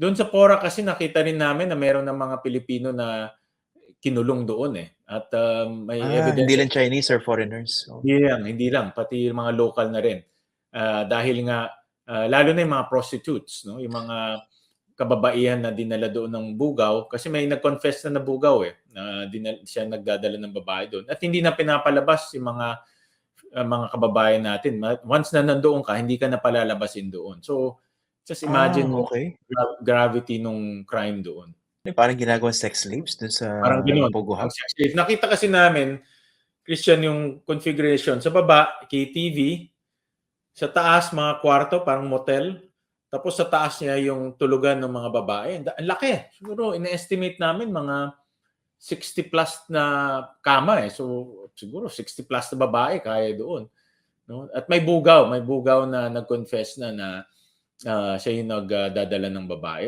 Doon sa Pora kasi nakita rin namin na meron ng mga Pilipino na kinulong doon eh. At may Hindi ebidensya. lang Chinese or foreigners. So, Hindi lang, pati yung mga local na rin. Dahil nga, lalo na yung mga prostitutes, no? Yung mga kababaihan na dinala doon ng bugaw, kasi may nag-confess na bugaw eh, na siya nagdadala ng babae doon. At hindi na pinapalabas yung mga kababayan natin. Once na nandoon ka, hindi ka na palalabasin doon. So, just imagine mo okay. gravity nung crime doon. Parang ginagawang sex slaves dun sa Parang gano'n, Pogo ang Hub? sex slave. Nakita kasi namin, Christian, yung configuration. Sa baba, KTV. Sa taas, mga kwarto, parang motel. Tapos sa taas niya yung tulugan ng mga babae. Ang laki. Siguro, ina-estimate namin mga 60 plus na kama eh. So, siguro 60 plus na babae kaya doon. No? At may bugaw na nag-confess na siya yung nagdadala ng babae.